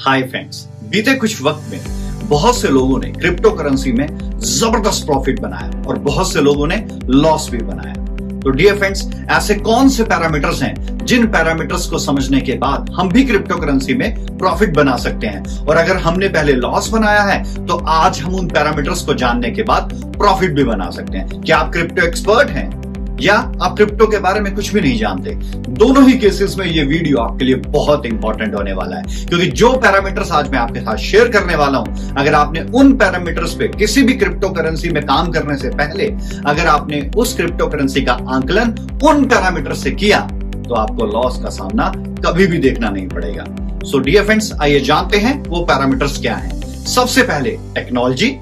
Hi friends, बीते कुछ वक्त में बहुत से लोगों ने क्रिप्टो करेंसी में जबरदस्त प्रॉफिट बनाया और बहुत से लोगों ने लॉस भी बनाया। तो डियर फ्रेंड्स, ऐसे कौन से पैरामीटर्स हैं जिन पैरामीटर्स को समझने के बाद हम भी क्रिप्टो करेंसी में प्रॉफिट बना सकते हैं, और अगर हमने पहले लॉस बनाया है तो आज हम उन पैरामीटर्स को जानने के बाद प्रॉफिट भी बना सकते हैं। क्या आप क्रिप्टो एक्सपर्ट हैं या आप क्रिप्टो के बारे में कुछ भी नहीं जानते? दोनों ही केसेस में ये वीडियो आपके लिए बहुत इंपॉर्टेंट होने वाला है, क्योंकि जो पैरामीटर्स आज मैं आपके साथ शेयर करने वाला हूं, अगर आपने उन पैरामीटर्स पे किसी भी क्रिप्टो करेंसी में काम करने से पहले अगर आपने उस क्रिप्टो करेंसी का आंकलन उन पैरामीटर से किया तो आपको लॉस का सामना कभी भी देखना नहीं पड़ेगा। सो डियर फ्रेंड्स, आइए जानते हैं वो पैरामीटर्स क्या हैं। सबसे पहले टेक्नोलॉजी,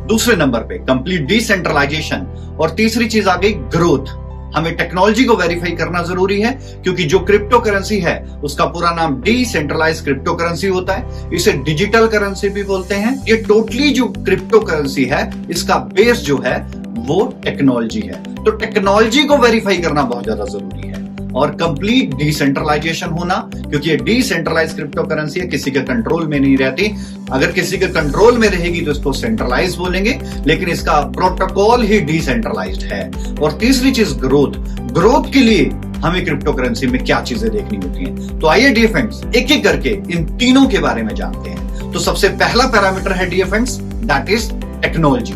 दूसरे नंबर पे कंप्लीट डिसेंट्रलाइजेशन, और तीसरी चीज आ गई ग्रोथ। हमें टेक्नोलॉजी को वेरीफाई करना जरूरी है, क्योंकि जो क्रिप्टो करेंसी है उसका पूरा नाम डिसेंट्रलाइज्ड क्रिप्टो करेंसी होता है। इसे डिजिटल करेंसी भी बोलते हैं। ये टोटली जो क्रिप्टो करेंसी है इसका बेस जो है वो टेक्नोलॉजी है। तो टेक्नोलॉजी को वेरीफाई करना बहुत ज्यादा जरूरी है, और कंप्लीट डिसेंट्रलाइजेशन होना, क्योंकि ये डिसेंट्रलाइज क्रिप्टो करेंसी है, किसी के कंट्रोल में नहीं रहती। अगर किसी के कंट्रोल में रहेगी तो इसको सेंट्रलाइज बोलेंगे, लेकिन इसका प्रोटोकॉल ही डिसेंट्रलाइज्ड है। और तीसरी चीज ग्रोथ के लिए हमें क्रिप्टो करेंसी में क्या चीजें देखनी होती हैं। तो आइए डियर फ्रेंड्स, एक एक करके इन तीनों के बारे में जानते हैं। तो सबसे पहला पैरामीटर है dear friends, that is technology.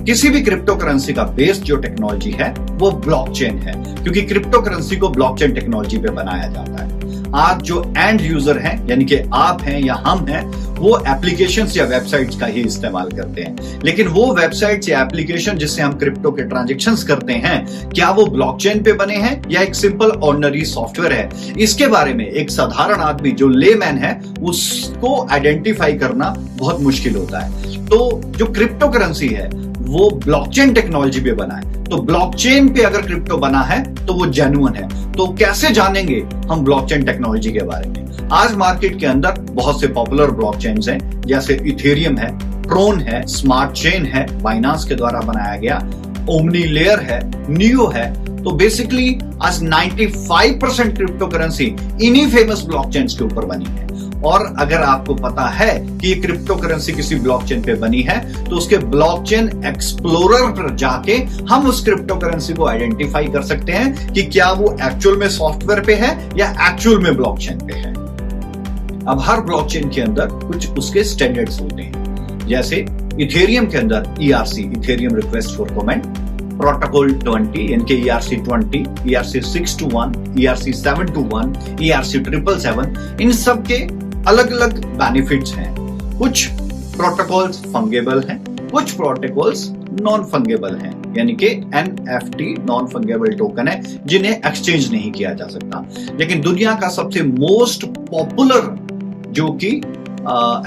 किसी भी क्रिप्टो करेंसी का बेस जो टेक्नोलॉजी है वो ब्लॉकचेन है, क्योंकि क्रिप्टो करेंसी को ब्लॉकचेन टेक्नोलॉजी पे बनाया जाता है। आज जो एंड यूजर हैं, यानी कि आप हैं या हम हैं, वो एप्लीकेशंस या वेबसाइट्स का ही इस्तेमाल करते हैं। लेकिन वो वेबसाइट्स या एप्लीकेशन जिससे हम क्रिप्टो के ट्रांजैक्शंस करते हैं, क्या वो ब्लॉकचेन पे बने हैं या एक सिंपल ऑर्डिनरी सॉफ्टवेयर है? इसके बारे में एक साधारण आदमी जो लेमैन है उसको आइडेंटिफाई करना बहुत मुश्किल होता है। तो जो क्रिप्टो करेंसी है वो ब्लॉकचेन टेक्नोलॉजी पे बना है। तो ब्लॉकचेन पे अगर क्रिप्टो बना है तो वो जेन्युइन है। तो कैसे जानेंगे हम ब्लॉकचेन टेक्नोलॉजी के बारे में? आज मार्केट के अंदर बहुत से पॉपुलर ब्लॉकचेन्स हैं, जैसे इथेरियम है, ट्रोन है, स्मार्ट चेन है, बाइनांस के द्वारा बनाया गया, ओमनी लेयर है, नियो है। तो बेसिकली आज 95% क्रिप्टो करेंसी इन्हीं फेमस ब्लॉकचेन्स के ऊपर बनी है। और अगर आपको पता है कि ये क्रिप्टो करेंसी किसी ब्लॉकचेन पे बनी है तो उसके ब्लॉकचेन एक्सप्लोरर पर जाके हम उस क्रिप्टो करेंसी को आइडेंटिफाई कर सकते हैं कि क्या वो एक्चुअल में सॉफ्टवेयर पे है या एक्चुअल में ब्लॉकचेन पे है। अब हर ब्लॉकचेन के अंदर कुछ उसके स्टैंडर्ड्स होते हैं, जैसे इथेरियम के अंदर ERC, Ethereum request for comment, protocol 20 यानी कि ERC 20, ERC 621, ERC 721, ERC 777, इन सब के अलग अलग बेनिफिट्स हैं। कुछ प्रोटोकॉल्स फंगेबल हैं, कुछ प्रोटोकॉल्स नॉन फंगेबल हैं, यानी कि NFT नॉन फंगेबल टोकन है जिन्हें एक्सचेंज नहीं किया जा सकता। लेकिन दुनिया का सबसे मोस्ट पॉपुलर जो कि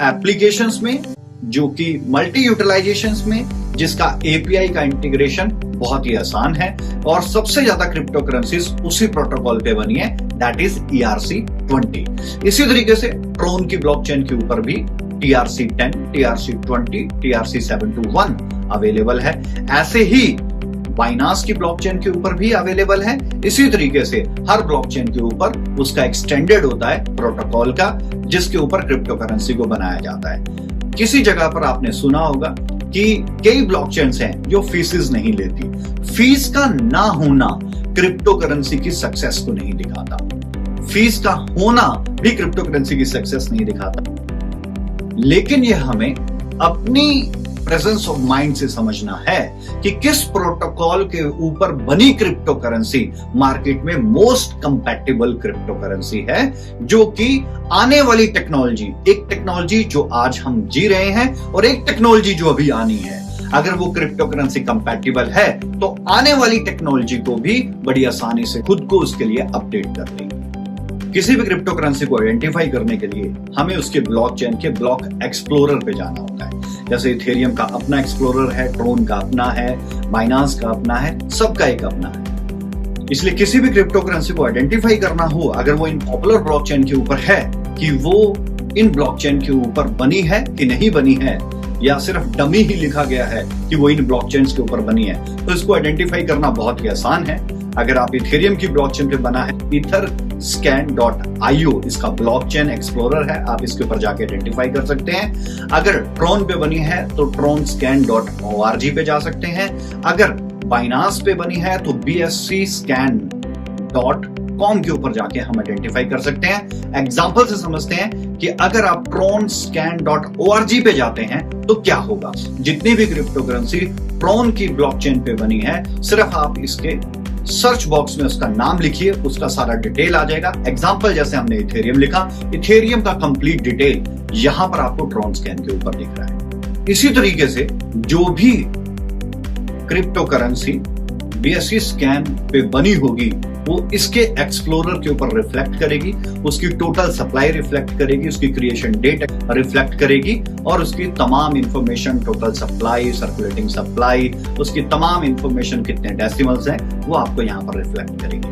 एप्लीकेशंस में, जो कि मल्टी यूटिलाइजेशंस में, जिसका API का इंटीग्रेशन बहुत ही आसान है, और सबसे ज्यादा क्रिप्टो करेंसीज उसी प्रोटोकॉल पे बनी है, दैट इज ERC 20। इसी तरीके से ट्रोन की ब्लॉकचेन के ऊपर भी TRC 10, TRC 20, TRC 721 अवेलेबल है। ऐसे ही बाइनांस की ब्लॉकचेन के ऊपर भी अवेलेबल है। इसी तरीके से हर ब्लॉकचेन के ऊपर उसका एक स्टैंडर्ड होता है प्रोटोकॉल का, जिसके ऊपर क्रिप्टो करेंसी को बनाया जाता है। किसी जगह पर आपने सुना होगा कि कई ब्लॉकचेन्स हैं जो फीसेस नहीं लेती। फीस का ना होना क्रिप्टो करेंसी की सक्सेस को नहीं दिखाता। फीस का होना भी क्रिप्टो करेंसी की सक्सेस नहीं दिखाता। लेकिन यह हमें अपनी प्रेजेंस ऑफ माइंड से समझना है कि किस प्रोटोकॉल के ऊपर बनी क्रिप्टो करेंसी मार्केट में मोस्ट कंपैटिबल क्रिप्टो करेंसी है, जो कि आने वाली टेक्नोलॉजी, एक टेक्नोलॉजी जो आज हम जी रहे हैं और एक टेक्नोलॉजी जो अभी आनी है, अगर वो क्रिप्टो करेंसी कंपैटिबल है तो आने वाली टेक्नोलॉजी को भी बड़ी आसानी से खुद को उसके लिए अपडेट कर देगी। किसी भी क्रिप्टो करेंसी को आइडेंटिफाई करने के लिए हमें उसके ब्लॉकचेन के ब्लॉक एक्सप्लोरर पे जाना होता है। जैसे इथेरियम का अपना एक्सप्लोरर है, ट्रोन का अपना है, बाइनांस का अपना है, सबका एक अपना है। इसलिए किसी भी क्रिप्टो करेंसी को आइडेंटिफाई करना हो, अगर वो इन पॉपुलर ब्लॉकचेन के ऊपर है, कि वो इन ब्लॉकचेन के ऊपर बनी है कि नहीं बनी है, या सिर्फ डमी ही लिखा गया है कि वो इन ब्लॉकचेन्स के ऊपर बनी है, तो इसको आइडेंटिफाई करना बहुत ही आसान है। अगर आप इथेरियम की ब्लॉकचेन पे बना है, ईथर etherscan.io इसका ब्लॉकचेन एक्सप्लोरर है, आप इसके ऊपर जाके आइडेंटिफाई कर सकते हैं। अगर ट्रोन पे बनी है तो tronscan.org पे जा सकते हैं। अगर बाइनांस पे बनी है तो bscscan.com के ऊपर जाके हम आइडेंटिफाई कर सकते हैं। एग्जांपल से समझते हैं कि अगर आप tronscan.org पे जाते हैं तो क्या होगा। जितनी भी क्रिप्टो करेंसी ट्रोन की ब्लॉकचेन पे बनी है, सिर्फ आप इसके सर्च बॉक्स में उसका नाम लिखिए, उसका सारा डिटेल आ जाएगा। एग्जांपल जैसे हमने इथेरियम लिखा, इथेरियम का कंप्लीट डिटेल यहां पर आपको ट्रोनस्कैन के ऊपर दिख रहा है। इसी तरीके से जो भी क्रिप्टो करेंसी BSC स्कैन पे बनी होगी वो इसके एक्सप्लोरर के ऊपर रिफ्लेक्ट करेगी, उसकी टोटल सप्लाई रिफ्लेक्ट करेगी, उसकी क्रिएशन डेट रिफ्लेक्ट करेगी और उसकी तमाम information, total supply, circulating supply, उसकी तमाम इंफॉर्मेशन कितने डेसिमल्स हैं वो आपको यहां पर रिफ्लेक्ट करेगी।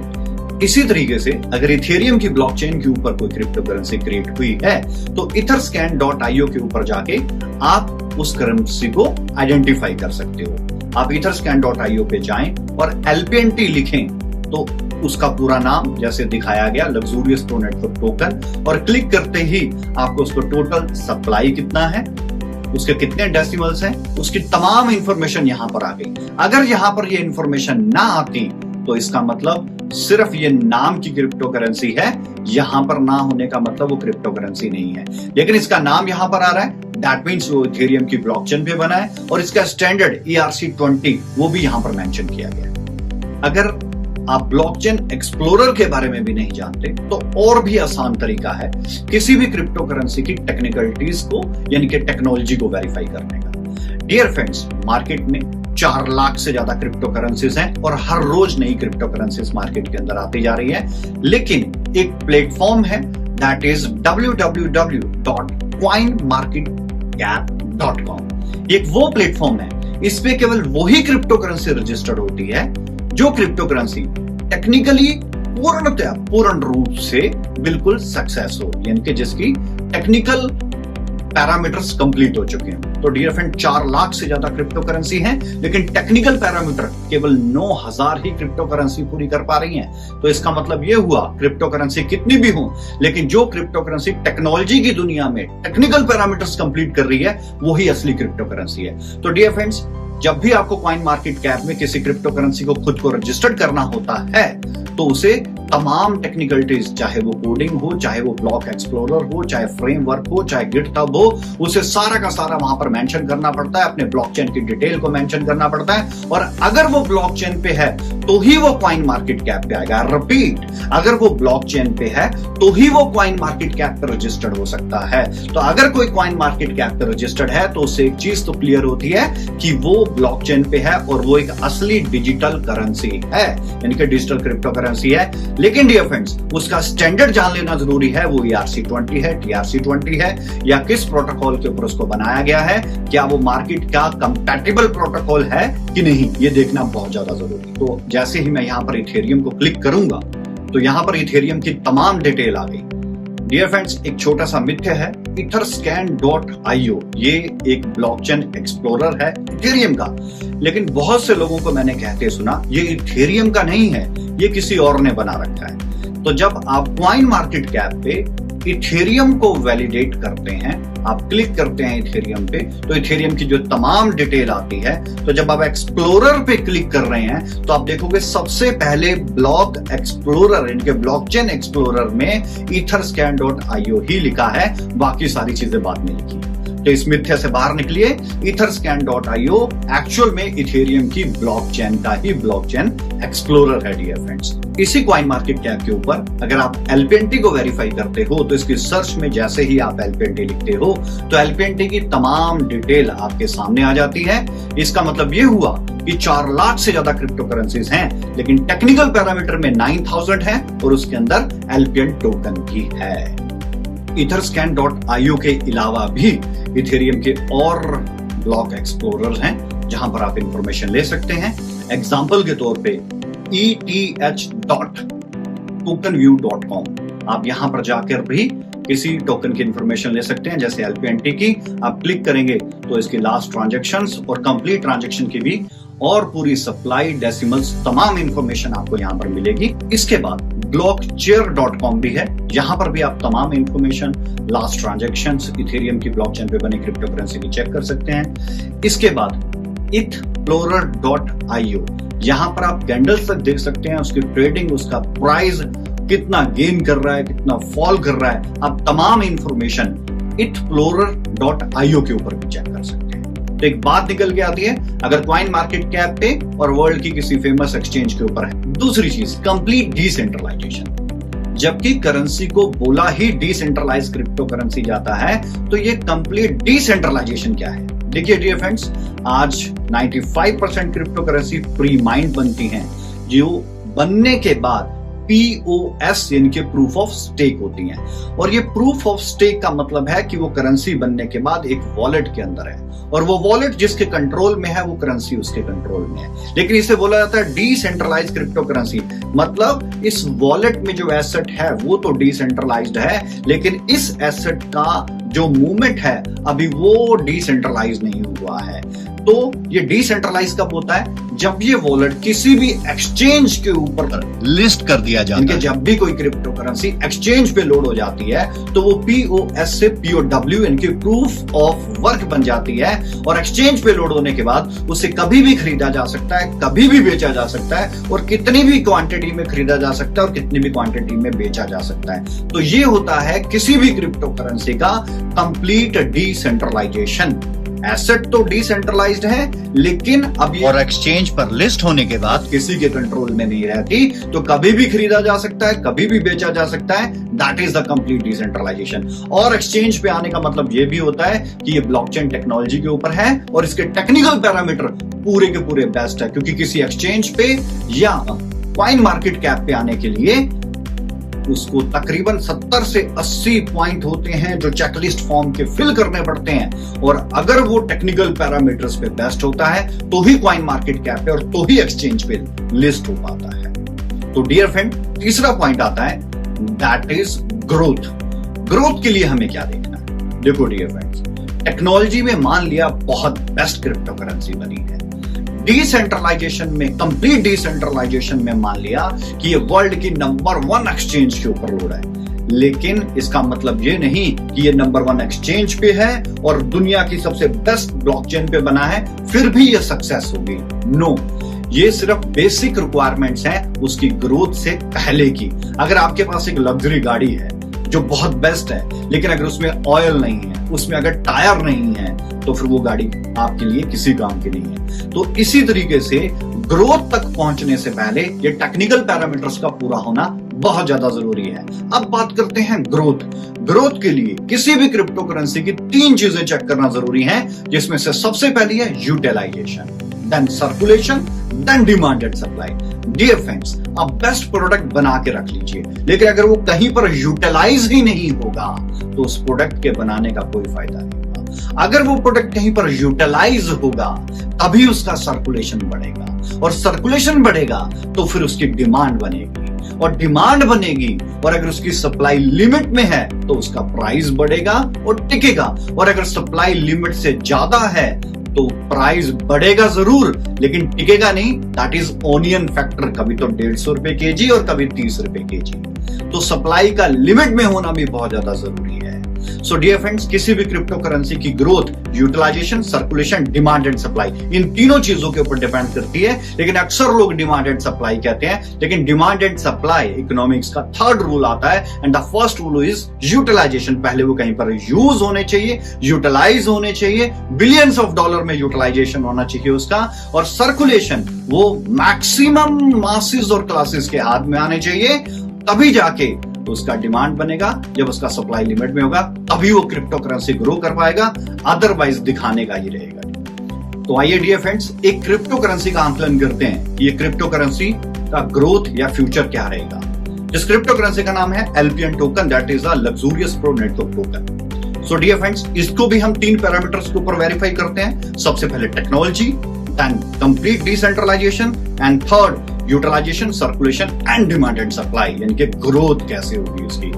इसी तरीके से अगर इथेरियम की ब्लॉकचेन के ऊपर कोई क्रिप्टो करेंसी क्रिएट हुई है तो etherscan.io के ऊपर जाके आप उस करेंसी को आइडेंटिफाई कर सकते हो। आप etherscan.io पे जाएं और LPNT लिखें तो उसका पूरा नाम जैसे दिखाया गया, लग्जूरियस प्रो नेटवर्क टोकन, और क्लिक करते ही आपको उसको टोटल सप्लाई कितना है, उसके कितने डेसिमल्स हैं, उसकी तमाम इंफॉर्मेशन यहां पर आ गई। अगर यहां पर ये इंफॉर्मेशन ना आती तो इसका मतलब सिर्फ ये नाम की क्रिप्टो करेंसी है, यहां पर ना होने का मतलब वो क्रिप्टो करेंसी नहीं है। लेकिन इसका नाम यहां पर आ रहा है, दैट मींस वो इथेरियम की ब्लॉकचेन पे बना है और इसका स्टैंडर्ड ERC20 वो भी यहां पर मेंशन किया गया है। अगर आप ब्लॉकचेन एक्सप्लोरर के बारे में भी नहीं जानते तो और भी आसान तरीका है किसी भी क्रिप्टो करेंसी की टेक्निकलिटीज को यानी कि टेक्नोलॉजी को वेरीफाई करने का। डियर फ्रेंड्स, मार्केट में 4 लाख से ज्यादा क्रिप्टो करेंसीज हैं और हर रोज नई क्रिप्टो करेंसीज मार्केट के अंदर आती जा रही है। लेकिन एक प्लेटफॉर्म है दैट इज www.coinmarketcap.com। एक वो प्लेटफॉर्म है, इस पे केवल वही क्रिप्टो करेंसी रजिस्टर्ड होती है जो क्रिप्टो करेंसी टेक्निकली पूर्ण रूप से बिल्कुल सक्सेस हो, यानी कि जिसकी टेक्निकल पैरामीटर्स कंप्लीट हो चुके हैं। तो डियर फ्रेंड, 4 लाख से ज्यादा क्रिप्टो करेंसी हैं, लेकिन टेक्निकल पैरामीटर केवल 9000 ही क्रिप्टो करेंसी पूरी कर पा रही हैं। तो इसका मतलब यह हुआ क्रिप्टो करेंसी कितनी भी हो, लेकिन जो क्रिप्टो करेंसी टेक्नोलॉजी की दुनिया में टेक्निकल पैरामीटर्स कंप्लीट कर रही है वही असली क्रिप्टो करेंसी है। तो डियर फ्रेंड्स, जब भी आपको कॉइन मार्केट कैप में किसी क्रिप्टो करेंसी को खुद को रजिस्टर्ड करना होता है तो उसे तमाम टेक्निकलिटीज, चाहे वो कोडिंग हो, चाहे वो ब्लॉक एक्सप्लोरर हो, चाहे फ्रेमवर्क हो, चाहे गिटहब हो, उसे सारा का सारा वहां पर मेंशन करना पड़ता है, अपने ब्लॉकचेन की डिटेल को मेंशन करना पड़ता है। और अगर वो ब्लॉकचेन पे है तो ही वो कॉइन मार्केट कैप पे आएगा। रिपीट, अगर वो ब्लॉकचेन पे है तो ही वो कॉइन मार्केट कैप पे रजिस्टर्ड हो सकता है। तो अगर कोई कॉइन मार्केट कैप पे रजिस्टर्ड है तो उससे एक चीज तो क्लियर होती है कि वो ब्लॉकचेन पे है और वो एक असली डिजिटल करेंसी है, यानी कि डिजिटल क्रिप्टो करेंसी है। लेकिन डियर फ्रेंड्स, उसका स्टैंडर्ड जान लेना जरूरी है, वो ERC20 है, TRC20 है, या किस प्रोटोकॉल के ऊपर उसको बनाया गया है, क्या वो मार्केट का कंपैटिबल प्रोटोकॉल है कि नहीं, ये देखना बहुत ज्यादा जरूरी। तो जैसे ही मैं यहां पर इथेरियम को क्लिक करूंगा तो यहां पर इथेरियम की तमाम डिटेल आ गई। डियर फ्रेंड्स, एक छोटा सा मिथ्य है, etherscan.io ये एक ब्लॉकचेन एक्सप्लोरर है इथेरियम का, लेकिन बहुत से लोगों को मैंने कहते सुना ये इथेरियम का नहीं है, ये किसी और ने बना रखा है। तो जब आप कॉइन मार्केट कैप पे इथेरियम को वैलिडेट करते हैं, आप क्लिक करते हैं इथेरियम पे, तो इथेरियम की जो तमाम डिटेल आती है, तो जब आप एक्सप्लोरर पे क्लिक कर रहे हैं तो आप देखोगे सबसे पहले ब्लॉक एक्सप्लोरर, इनके ब्लॉकचेन एक्सप्लोरर में etherscan.io ही लिखा है, बाकी सारी चीजें बाद में लिखी। तो इस मिथ्या से बाहर निकलिए, etherscan.io एक्चुअल में इथेरियम की ब्लॉकचेन का ही ब्लॉकचेन एक्सप्लोरर है। डियर फ्रेंड्स, इसी कॉइन मार्केट कैप के ऊपर अगर आप LPNT को वेरीफाई करते हो तो इसकी सर्च में जैसे ही आप LPNT लिखते हो तो LPNT की तमाम डिटेल आपके सामने आ जाती है। इसका मतलब यह हुआ कि 4 लाख से ज्यादा क्रिप्टो करेंसीज हैं, लेकिन टेक्निकल पैरामीटर में 9000 है और उसके अंदर LPN टोकन भी है। etherscan.io के अलावा भी इथेरियम के और ब्लॉक एक्सप्लोरर हैं जहां पर आप इंफॉर्मेशन ले सकते हैं। एग्जांपल के तौर पे ETH.tokenview.com, आप यहां पर जाकर भी किसी टोकन की इंफॉर्मेशन ले सकते हैं, जैसे LPNT की। आप क्लिक करेंगे तो इसकी लास्ट ट्रांजैक्शंस और कंप्लीट ट्रांजैक्शन की भी और पूरी सप्लाई, डेसिमल्स, तमाम इंफॉर्मेशन आपको यहां पर मिलेगी। इसके बाद blockchair.com भी है, यहां पर भी आप तमाम इंफॉर्मेशन, लास्ट ट्रांजैक्शंस, इथेरियम की ब्लॉकचेन पे बने क्रिप्टो करेंसी की चेक कर सकते हैं। इसके बाद ethplorer.io, यहां पर आप कैंडल्स तक देख सकते हैं, उसकी ट्रेडिंग, उसका प्राइस कितना गेन कर रहा है, कितना फॉल कर रहा है, आप तमाम इंफॉर्मेशन ethplorer.io के ऊपर भी चेक कर सकते हैं। तो एक बात निकल के आती है, अगर कॉइन मार्केट कैप पे और वर्ल्ड की किसी फेमस एक्सचेंज के ऊपर है। दूसरी चीज, कंप्लीट डिसेंट्रलाइजेशन। जबकि करेंसी को बोला ही डिसेंट्रलाइज क्रिप्टो करेंसी जाता है, तो ये कंप्लीट डिसेंट्रलाइजेशन क्या है? देखिए डियर फ्रेंड्स, आज 95% क्रिप्टो करेंसी प्री माइंड बनती हैं, जो बनने के बाद POS यानी कि प्रूफ ऑफ स्टेक होती हैं। और ये प्रूफ ऑफ स्टेक का मतलब है कि वो करेंसी बनने के बाद एक वॉलेट के अंदर है, और वो वॉलेट जिसके कंट्रोल में है वो करेंसी उसके कंट्रोल में है। लेकिन इसे बोला जाता है डिसेंट्रलाइज क्रिप्टो करेंसी, मतलब इस वॉलेट में जो एसेट है वो तो डिसेंट्रलाइज्ड है, लेकिन इस एसेट का जो मूवमेंट है अभी वो डिसेंट्रलाइज नहीं हुआ है। तो ये डिसेंट्रलाइज कब होता है? जब ये वॉलेट किसी भी एक्सचेंज के ऊपर लिस्ट कर दिया जाता है। जब भी कोई क्रिप्टो करेंसी एक्सचेंज पे लोड हो जाती है तो वो POS से POW यानी कि प्रूफ ऑफ वर्क बन जाती है, और एक्सचेंज पे लोड होने के बाद उसे कभी भी खरीदा जा सकता है, कभी भी बेचा जा सकता है, और कितनी भी क्वांटिटी में खरीदा जा सकता है और कितनी भी क्वांटिटी में बेचा जा सकता है। तो ये होता है किसी भी क्रिप्टो करेंसी का कंप्लीट डिसेंट्रलाइजेशन। एसेट तो डिसेंट्रलाइज्ड है, लेकिन अब और एक्सचेंज पर लिस्ट होने के बाद किसी के कंट्रोल में नहीं रहती, तो कभी भी खरीदा जा सकता है, कभी भी बेचा जा सकता है। That is the complete decentralization. और एक्सचेंज पे आने का मतलब ये भी होता है कि ये ब्लॉकचेन टेक्नोलॉजी के ऊपर है, और इसके टेक्निकल पैरामीटर पूरे के पूरे बेस्ट है, क्योंकि किसी एक्सचेंज पे या कॉइन मार्केट कैप पे आने के लिए उसको तकरीबन 70 से 80 पॉइंट होते हैं जो चेकलिस्ट फॉर्म के फिल करने पड़ते हैं, और अगर वो टेक्निकल पैरामीटर्स पे बेस्ट होता है तो ही कॉइन मार्केट कैप पे और तो ही एक्सचेंज पे लिस्ट हो पाता है। तो डियर फ्रेंड, तीसरा पॉइंट आता है, दैट इज ग्रोथ। ग्रोथ के लिए हमें क्या देखना है? देखो डियर फ्रेंड्स, टेक्नोलॉजी में मान लिया बहुत बेस्ट क्रिप्टो करेंसी बनी है, डिसेंट्रलाइजेशन में, कंप्लीट डिसेंट्रलाइजेशन में मान लिया कि ये वर्ल्ड की नंबर 1 एक्सचेंज के ऊपर लोड है, लेकिन इसका मतलब ये नहीं कि ये नंबर 1 एक्सचेंज पे है और दुनिया की सबसे बेस्ट ब्लॉकचेन पे बना है फिर भी ये सक्सेस होगी। नो, ये सिर्फ बेसिक रिक्वायरमेंट्स हैं उसकी ग्रोथ से पहले की। अगर आपके पास एक लग्जरी गाड़ी है जो बहुत बेस्ट है, लेकिन अगर उसमें ऑयल नहीं है, उसमें अगर टायर नहीं है, तो फिर वो गाड़ी आपके लिए किसी काम की नहीं है। तो इसी तरीके से ग्रोथ तक पहुंचने से पहले ये टेक्निकल पैरामीटर्स का पूरा होना बहुत ज्यादा जरूरी है। अब बात करते हैं ग्रोथ। ग्रोथ के लिए किसी भी क्रिप्टो करेंसी की 3 चीजें चेक करना जरूरी है, जिसमें से सबसे पहली है utilization, then circulation, then demand and supply. Dear friends, आप बेस्ट प्रोडक्ट बना के रख लीजिए, लेकिन अगर वो कहीं पर यूटिलाइज ही नहीं होगा तो उस प्रोडक्ट के बनाने का कोई फायदा नहीं होगा। अगर वो प्रोडक्ट कहीं पर यूटिलाइज होगा तभी उसका सर्कुलेशन बढ़ेगा, और सर्कुलेशन बढ़ेगा तो फिर उसकी डिमांड बनेगी, और डिमांड बनेगी और अगर उसकी सप्लाई लिमिट में है तो उसका प्राइस बढ़ेगा और टिकेगा, और अगर सप्लाई लिमिट से ज्यादा है तो प्राइस बढ़ेगा जरूर लेकिन टिकेगा नहीं। दैट इज ओनियन फैक्टर, कभी तो 150 रुपए केजी और कभी 30 रुपए केजी। तो सप्लाई का लिमिट में होना भी बहुत ज्यादा जरूरी है। सो डियर फ्रेंड्स, किसी भी क्रिप्टो करेंसी की growth utilisation, circulation, demand and supply, इन तीनों चीजों के ऊपर डिपेंड करती है। लेकिन अक्सर लोग डिमांड एंड सप्लाई कहते हैं, लेकिन डिमांड एंड सप्लाई इकोनॉमिक्स का 3rd रूल आता है, and the first rule is utilization. पहले वो कहीं पर यूज होने चाहिए, यूटिलाइज होने चाहिए, बिलियंस ऑफ डॉलर में यूटिलाइजेशन होना चाहिए उसका, और सर्कुलेशन वो मैक्सिमम मासेस और क्लासेस के हाथ में आने चाहिए, तभी जाके तो उसका डिमांड बनेगा। जब उसका सप्लाई लिमिट में होगा तभी वो क्रिप्टो करेंसी ग्रो कर पाएगा, अदरवाइज दिखाने का ही रहेगा। तो आइए डियर फ्रेंड्स, एक क्रिप्टो करेंसी का आंकलन करते हैं, ये क्रिप्टो करेंसी का ग्रोथ या फ्यूचर क्या रहेगा। इस क्रिप्टो करेंसी का नाम है LPN token, that is a luxurious pro network token. So dear friends, इसको भी हम 3 पैरामीटर्स के ऊपर वेरीफाई करते हैं। सबसे पहले technology, then complete decentralization, and 3rd utilization, circulation and demand and supply, यानी कि ग्रोथ कैसे होगी उसकी।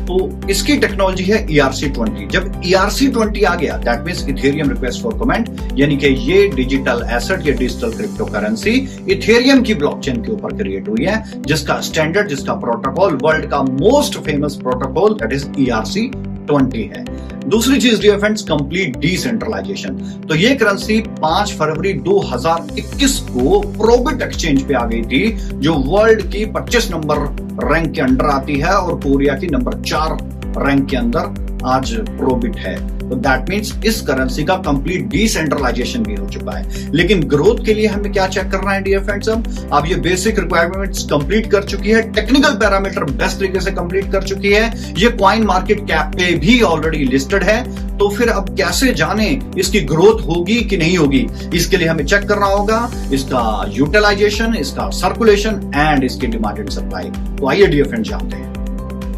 तो इसकी टेक्नोलॉजी है ERC-20। जब ERC-20 आ गया, that means Ethereum request for comment, यानी कि ये डिजिटल एसेट या डिजिटल क्रिप्टो करेंसी इथेरियम की ब्लॉकचेन के ऊपर क्रिएट हुई है, जिसका स्टैंडर्ड, जिसका प्रोटोकॉल वर्ल्ड का most famous protocol that is ERC-20 है। दूसरी चीज डियर फ्रेंड्स, कंप्लीट डिसेंट्रलाइजेशन। तो ये करेंसी 5 फरवरी 2021 को प्रोबिट एक्सचेंज पे आ गई थी, जो वर्ल्ड की 25 नंबर रैंक के अंडर आती है और कोरिया की नंबर 4 रैंक के अंदर आज प्रोबिट है। तो दैट मींस इस करेंसी का कंप्लीट डिसेंट्रलाइजेशन भी हो चुका है। लेकिन ग्रोथ के लिए हमें क्या चेक करना है डियर फ्रेंड्स? अब ये बेसिक रिक्वायरमेंट्स कंप्लीट कर चुकी है, टेक्निकल पैरामीटर बेस्ट तरीके से कंप्लीट कर चुकी है, ये कॉइन मार्केट कैप पे भी ऑलरेडी लिस्टेड है। तो फिर अब कैसे जाने इसकी ग्रोथ होगी कि नहीं होगी? इसके लिए हमें चेक करना होगा इसका यूटिलाइजेशन, इसका सर्कुलेशन एंड इसकी डिमांड एंड सप्लाई। तो आइए डियर फ्रेंड्स जानते हैं।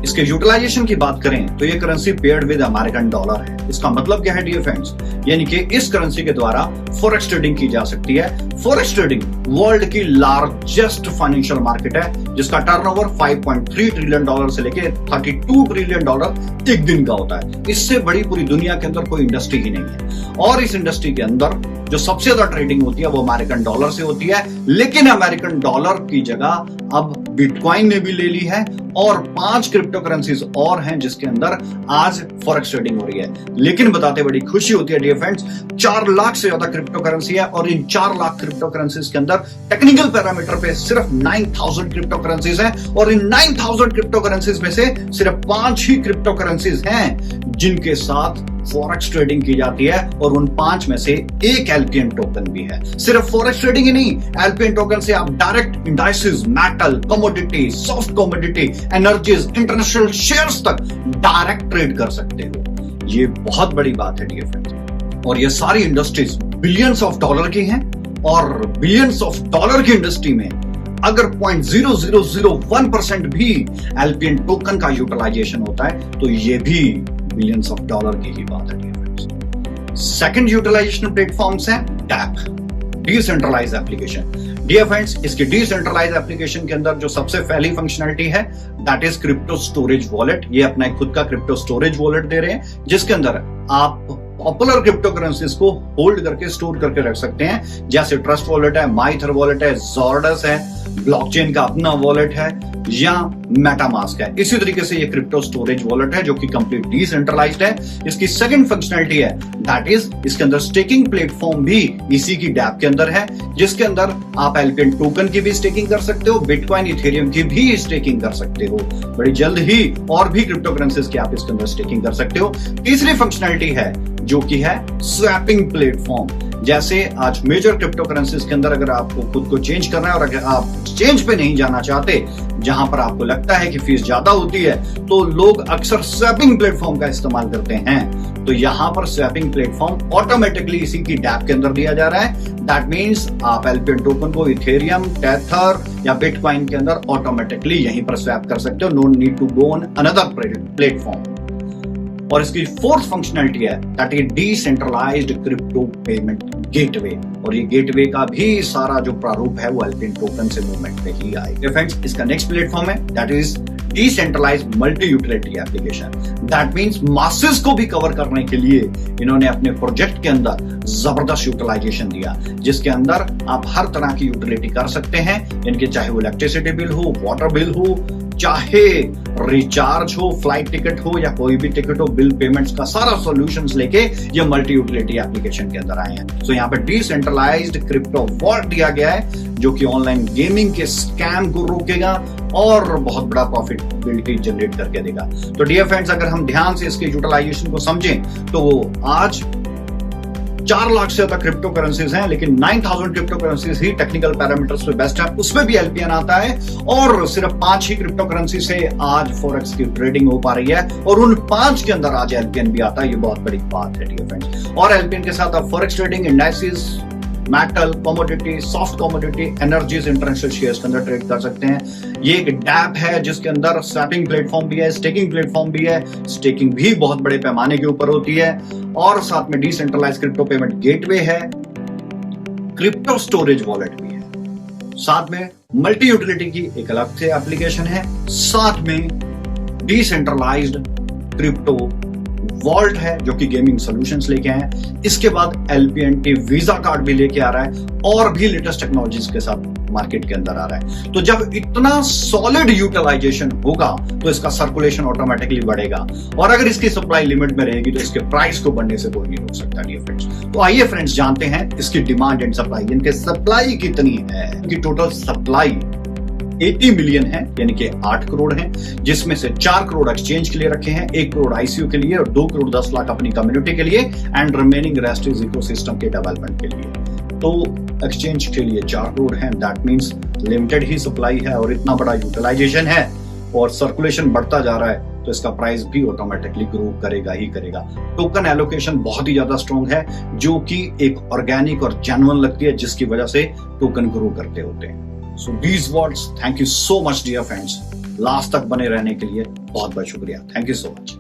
इसके यूटिलाइजेशन की बात करें तो ये currency paired with American dollar है। इसका मतलब क्या है डियर फ्रेंड्स? यानी कि इस करेंसी के द्वारा फॉरेक्स ट्रेडिंग की जा सकती है। फॉरेक्स ट्रेडिंग वर्ल्ड की लार्जेस्ट फाइनेंशियल मार्केट है, जिसका टर्नओवर 5.3 ट्रिलियन डॉलर से लेके 32 ट्रिलियन डॉलर एक दिन का होता है। इससे बड़ी पूरी दुनिया के अंदर कोई इंडस्ट्री ही नहीं है। और इस इंडस्ट्री के अंदर जो सबसे ज्यादा ट्रेडिंग होती है वो अमेरिकन डॉलर से होती है। लेकिन अमेरिकन डॉलर की जगह अब बिटकॉइन ने भी ले ली है और 5 क्रिप्टो करेंसीज और हैं जिसके अंदर आज फॉरेक्स ट्रेडिंग हो रही है। लेकिन बताते बड़ी खुशी होती है डियर फ्रेंड्स, 4 लाख से ज्यादा क्रिप्टो करेंसी है और इन 4 लाख क्रिप्टो करेंसीज के अंदर टेक्निकल पैरामीटर पे सिर्फ 9000 क्रिप्टो करेंसीज हैं और इन 9000 क्रिप्टो करेंसीज में से सिर्फ 5 ही क्रिप्टो करेंसीज हैं जिनके साथ फॉरेक्स ट्रेडिंग की जाती है और उन 5 में से एक एलपीएन टोकन भी है। सिर्फ फॉरेक्स ट्रेडिंग ही नहीं, एलपीएन टोकन से आप direct indices, metal, commodity, soft commodity, energies, international shares तक डायरेक्ट ट्रेड कर सकते हो। ये बहुत बड़ी बात है डियर फ्रेंड्स। और ये सारी इंडस्ट्रीज बिलियंस ऑफ डॉलर की हैं और बिलियंस ऑफ डॉलर की इंडस्ट्री में अगर 0.0001% भी एलपीएन टोकन का यूटिलाइजेशन होता है तो ये भी बिलियंस ऑफ डॉलर की ही बात है dear friends. Second utilisation platforms है DApp, decentralised application. Dear friends, इसकी डिसेंट्रलाइज्ड एप्लीकेशन के अंदर जो सबसे पहली फंक्शनलिटी है that is crypto storage wallet. ये अपना एक खुद का क्रिप्टो स्टोरेज वॉलेट दे रहे हैं जिसके अंदर आप पॉपुलर क्रिप्टो करेंसीज को होल्ड करके स्टोर करके रख सकते हैं, जैसे ट्रस्ट वॉलेट है, माइथर वॉलेट है, जॉर्डस है, ब्लॉकचेन का अपना वॉलेट है या मेटामास्क है। इसी तरीके से ये क्रिप्टो स्टोरेज वॉलेट है जो कि कंप्लीट डिसेंट्रलाइज्ड है। इसकी सेकंड फंक्शनलिटी है दैट इज इसके अंदर स्टेकिंग प्लेटफॉर्म भी इसी की डैप के अंदर है, जिसके अंदर आप एलपीएन टोकन की भी स्टेकिंग कर सकते हो, बिटकॉइन, इथेरियम की भी स्टेकिंग कर सकते हो। बड़ी जल्द ही और भी क्रिप्टो करेंसीज की आप इसके अंदर स्टेकिंग कर सकते हो। तीसरी फंक्शनलिटी है जो कि है स्वैपिंग प्लेटफॉर्म। जैसे आज मेजर क्रिप्टो करेंसीज के अंदर अगर आपको खुद को चेंज करना है और अगर आप चेंज पे नहीं जाना चाहते, जहां पर आपको लगता है कि फीस ज्यादा होती है, तो लोग अक्सर स्वैपिंग प्लेटफॉर्म का इस्तेमाल करते हैं। तो यहां पर स्वैपिंग प्लेटफॉर्म ऑटोमेटिकली इसी की डैप के अंदर दिया जा रहा है। दैट मींस आप एलपीएन टोकन को इथेरियम, टेथर या बिटकॉइन के अंदर ऑटोमेटिकली यहीं पर स्वैप कर सकते हो, no need to go on another platform. और इसकी फोर्थ फंक्शनलिटी है that is decentralized crypto payment gateway. और ये गेटवे का भी सारा जो प्रारूप है वो एलपीएन टोकन से मूवमेंट पे ही आएगा। फ्रेंड्स, इसका नेक्स्ट प्लेटफॉर्म है that is decentralized multi utility application. That means masses को भी कवर करने के लिए इन्होंने अपने प्रोजेक्ट के अंदर जबरदस्त यूटिलाइजेशन दिया, जिसके अंदर आप हर तरह की यूटिलिटी कर सकते हैं, इनके चाहे वो इलेक्ट्रिसिटी बिल हो, वाटर बिल हो, चाहे रिचार्ज हो, फ्लाइट टिकट हो या कोई भी टिकट हो, बिल पेमेंट्स का सारा सॉल्यूशंस लेके ये मल्टी यूटिलिटी एप्लीकेशन के अंदर आए हैं। तो यहाँ पे डिसेंट्रलाइज्ड क्रिप्टो वॉलेट दिया गया है जो कि ऑनलाइन गेमिंग के स्कैम को रोकेगा और बहुत बड़ा प्रॉफिटेबिलिटी जनरेट करके देगा। तो डियर फ्रेंड्स, अगर हम ध्यान से इसके यूटिलाइजेशन को समझें तो आज 4 लाख से ज्यादा क्रिप्टो करेंसीज हैं, लेकिन 9000 क्रिप्टो करेंसीज ही टेक्निकल पैरामीटर्स पे बेस्ट है, उसमें भी एलपीएन आता है और सिर्फ 5 ही क्रिप्टो करेंसी से आज फॉरेक्स की ट्रेडिंग हो पा रही है और उन 5 के अंदर आज एलपीएन भी आता है। ये बहुत बड़ी बात है डियर फ्रेंड्स। और एलपीएन के साथ आप forex trading, indices, metal, commodity, soft commodity, energies, international shares के अंदर ट्रेड कर सकते हैं। ये एक डैप है जिसके अंदर स्वैपिंग प्लेटफॉर्म भी है, स्टेकिंग प्लेटफॉर्म भी है। स्टेकिंग भी बहुत बड़े पैमाने के ऊपर होती है और साथ में डिसेंट्रलाइज्ड क्रिप्टो पेमेंट गेटवे है, क्रिप्टो स्टोरेज वॉलेट भी है, साथ में मल्टी यूटिलिटी की एक अलग से एप्लीकेशन है, साथ में डिसेंट्रलाइज्ड क्रिप्टो वॉल्ट है जो कि गेमिंग सॉल्यूशंस लेके आए हैं। इसके बाद LPNT वीजा कार्ड भी लेके आ रहा है और भी लेटेस्ट टेक्नोलॉजीज के साथ मार्केट के अंदर आ रहा है। तो जब इतना सॉलिड यूटिलाइजेशन होगा तो इसका सर्कुलेशन ऑटोमेटिकली बढ़ेगा और अगर इसकी सप्लाई लिमिट में रहेगी तो इसके प्राइस को बढ़ने से कोई नहीं रोक सकता डियर फ्रेंड्स। तो आइए फ्रेंड्स जानते हैं इसकी डिमांड एंड सप्लाई, इनके सप्लाई कितनी है। इनकी टोटल सप्लाई 80 मिलियन है यानी कि 8 करोड़ है, जिसमें से 4 करोड़ एक्सचेंज के लिए रखे हैं, 1 करोड़ ICO के लिए और 2 करोड़ 10 लाख अपनी कम्युनिटी के लिए and remaining rest is ecosystem के डेवलपमेंट के लिए। तो एक्सचेंज के लिए 4 करोड़ है, that means limited he supply है और इतना बड़ा यूटिलाइजेशन है और सर्कुलेशन बढ़ता जा रहा है तो इसका प्राइस भी ऑटोमेटिकली ग्रो करेगा ही करेगा। टोकन एलोकेशन बहुत ही ज्यादा स्ट्रॉन्ग है जो कि एक ऑर्गेनिक और जेन्युइन लगती है जिसकी वजह से टोकन ग्रो करते होते हैं। So these words, thank you so much dear friends. Last तक बने रहने के लिए बहुत बहुत शुक्रिया। Thank you so much.